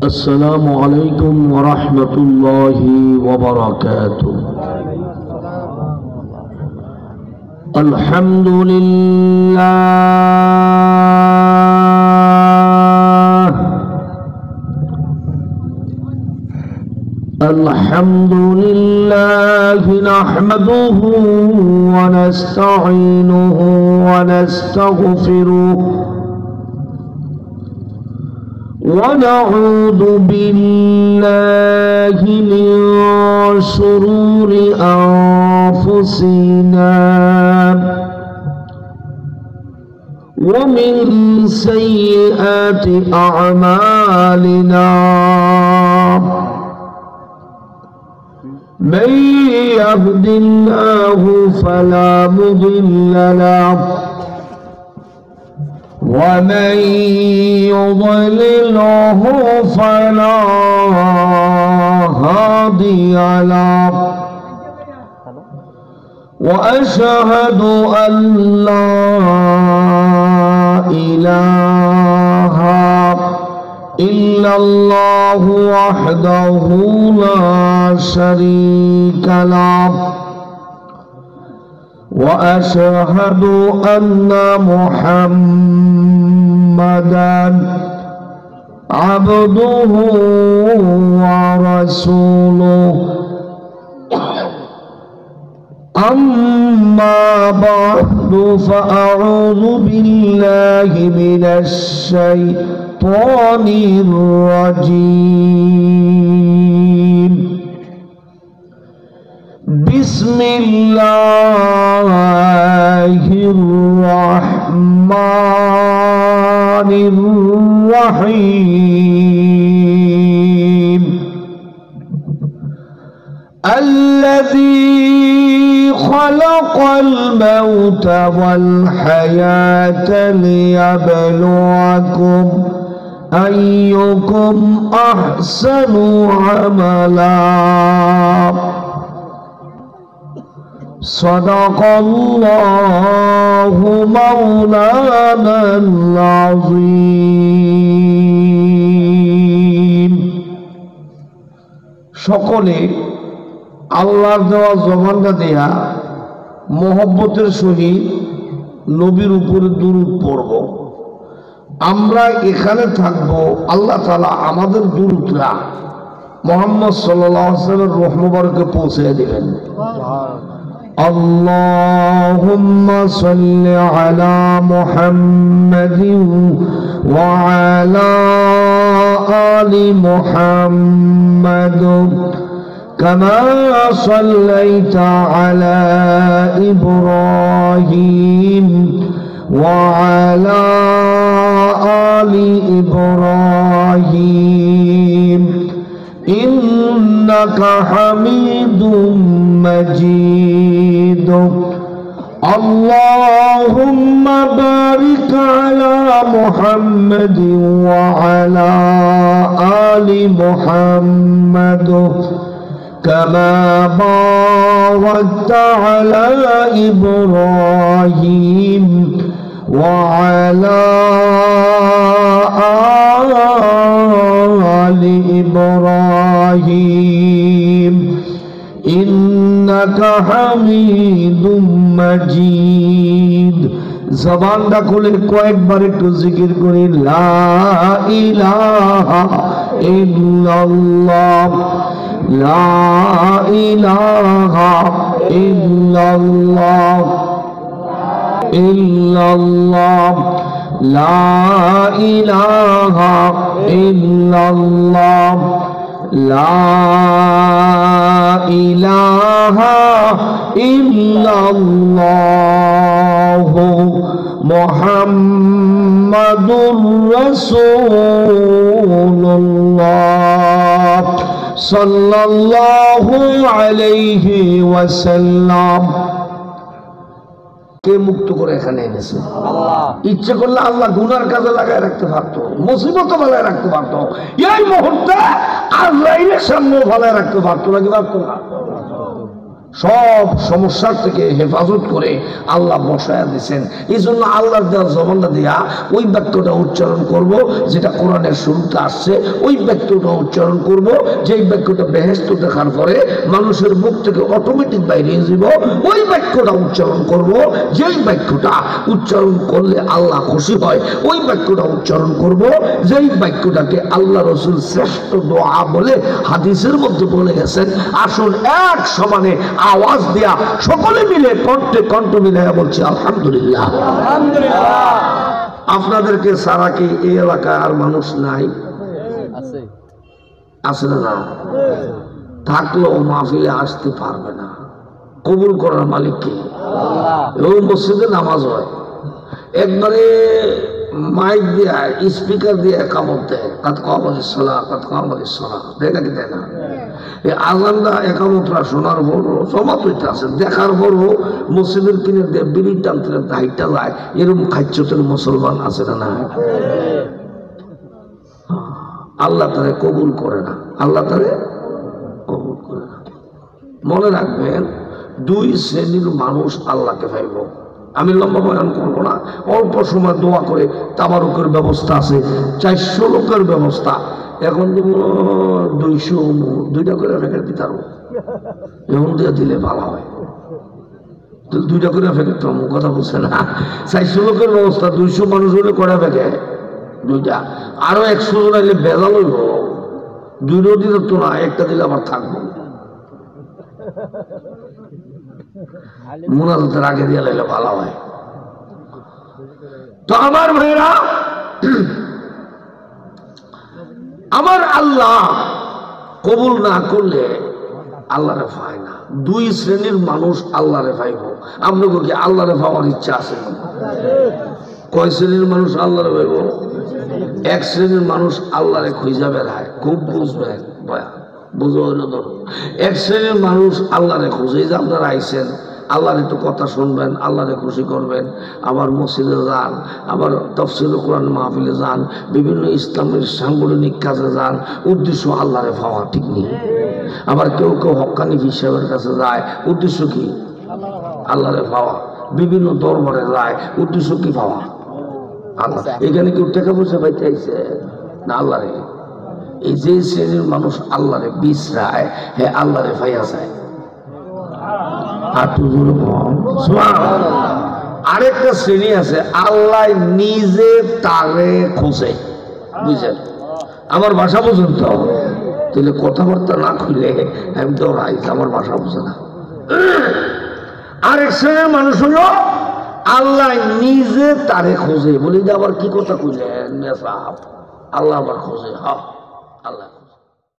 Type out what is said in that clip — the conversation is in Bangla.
السلام عليكم ورحمة الله وبركاته. الحمد لله الحمد لله نحمده ونستعينه ونستغفره ونعوذ بالله من شرور أنفسنا ومن سيئات أعمالنا من يهد الله فلا مضل له ومن يضلله فلا هادي له وأشهد أن لا إله إلا الله وحده لا شريك له وأشهد أن محمدًا عبده ورسوله أما بعد فأعوذ بالله من الشيطان الرجيم بسم الله الرحمن الرحيم الذي خلق الموت والحياة ليبلوكم أيكم أحسن عملا صدق الله مولانا العظيم সকলে আল্লাহর দেওয়া জবানটা দেয়া মোহব্বতের সহিত নবীর উপরে দুরূদ পড়ব। আমরা এখানে থাকব, আল্লাহ তাআলা আমাদের দুরূদরা মুহাম্মদ সাল্লাল্লাহু আলাইহি ওয়াসাল্লামের রূহ মুবারকে পৌঁছে দিবেন। اللهم صل على محمد وعلى آل محمد كما صليت على إبراهيم وعلى آل إبراهيم إنك حميد مجيد اللهم بارك على محمد وعلى آل محمد كما باركت على إبراهيم وعلى آل إبراهيم إنك حميد مجيد জবানটা খুলে কয়েকবার একটু জিকির করি লা ইলাহা ইল্লাল্লাহ লা ইলাহা ইল্লাল্লাহ ইল্লাল্লাহ লা ইলাহা ইল্লাল্লাহ লা ইলাহা ইল্লাল্লাহ মুহাম্মাদুর রাসূলুল্লাহ সাল্লাল্লাহু আলাইহি ওয়াসাল্লাম। কে মুক্ত করে এখানে এনেছে? আল্লাহ। ইচ্ছে করলে আল্লাহ গুনার কাজে লাগায় রাখতে পারতো, মুসিবত ফেলায় রাখতে পারতো, এই মুহূর্তে আজরাইলের সামনে ফেলায় রাখতে পারতো নাকি পারতো না? সব সমস্যার থেকে হেফাজত করে আল্লাহ বসায়া দিয়েছেন। এই জন্য আল্লাহর দেওয়ার জবানটা দিয়া ওই বাক্যটা উচ্চারণ করব যেটা কোরআনের শুরুতে আসছে, ওই বাক্যটা উচ্চারণ করব যেই বাক্যটা বেহেশত দেখার পরে মানুষের মুখ থেকে অটোমেটিক বাইরে যাব। ওই বাক্যটা উচ্চারণ করব যেই বাক্যটা উচ্চারণ করলে আল্লাহ খুশি হয়। ওই বাক্যটা উচ্চারণ করব যেই বাক্যটাকে আল্লাহ রসুল শ্রেষ্ঠ দোয়া বলে হাদিসের মধ্যে বলে গেছেন। আসুন এক সমানে আওয়াজ দেয়া সকলে মিলে কণ্ঠে কণ্ঠ মিলাইয়া বলছি আলহামদুলিল্লাহ। আপনাদেরকে সারা কি এই এলাকায় আর মানুষ নাই? আছে না? থাকলেও মাহফিলে আসতে পারবে না। কবুল করার মালিক কে? ওই মসজিদে নামাজ হয়, একবারে মাইক দিয়ে স্পিকার দিয়ে একামত দেয়, কাত কামাতিস সালাহ, কাত কামাতিস সালাহ, দেয় নাকি দেয় না? এই আজানটা একামতরা শোনার পরও জমা তৈরি আছে, দেখার পরও মসজিদের কিনে দিয়ে বিড়ি টানতে হাইটটা যায়, এরকম খাচ্ছতের মুসলমান আছে না? আল্লাহ তারে কবুল করে না, আল্লাহ তারে কবুল করে না। মনে রাখবেন, দুই শ্রেণীর মানুষ আল্লাহকে পাইব। আমি লম্বা বয়ান করবো না, অল্প সময় দোয়া করে তাবারুকের ব্যবস্থা আছে, 400 লোকের ব্যবস্থা। এখন তো 200 দুইটা করে প্যাকেট দিতে পারবো, এখন দিয়ে দিলে ভালো হয়। দুইটা করে প্যাকেট তো কথা বলছে না। 400 লোকের ব্যবস্থা, 200 মানুষ হলে কটা প্যাকেট? দুইটা। আরো 100 জন আইলে ভেজাল হইব, দুইটাও দিতে তো না, একটা দিলে আবার থাকবো। মুনাজাতের আগে দিয়ে লাইলে ভালো হয়। তো আমার ভাইরা, আমার আল্লাহ কবুল না করলে আল্লাহরে পায় না। দুই শ্রেণীর মানুষ আল্লাহরে পাইব। আপনাকে কি আল্লাহরে পাওয়ার ইচ্ছা আছে? কয় শ্রেণীর মানুষ আল্লাহরে পাইব? এক শ্রেণীর মানুষ আল্লাহরে খুঁজা বেড়ায়, খুব বুঝবেন বয়া, বুঝো হইলো ধরো। এক শ্রেণীর মানুষ আল্লাহরে খুঁজে, যে আপনারা আইসেন আল্লাহর একটু কথা শুনবেন, আল্লাহরে খুশি করবেন, আবার মসজিদে যান, আবার তাফসীর কোরআন মাহফিলে যান, বিভিন্ন ইসলামের সাংগঠনিক কাজে যান, উদ্দেশ্য আল্লাহরে পাওয়া, ঠিক নেই? আবার কেউ কেউ হক্কানি হিসাবের কাছে যায়, উদ্দেশ্য কি? আল্লাহরে পাওয়া। বিভিন্ন দরবারে যায়, উদ্দেশ্য কি? পাওয়া আল্লাহ। এখানে কেউ টাকা পয়সা পাইতে আইছে না, আল্লাহরে। এই যে শ্রেণীর মানুষ আল্লাহরে বিশ্রায়, হে আল্লাহরে পাইয়া যায়। আরেকটা শ্রেণী আছে, আল্লাহ নিজে তারে খোঁজে, বুঝলেন? আমার ভাষা বুঝুন তো, তাহলে কথাবার্তা না খুলে আমি তো রাইজ, আমার ভাষা বুঝে না। আরেক শ্রেণীর মানুষ হলো আল্লাহ নিজে তারে খোঁজে। বলি যে আবার কি কথা কইলেন? আল্লাহ আবার খোঁজে? হ্যাঁ, আল্লাহ খোঁজে।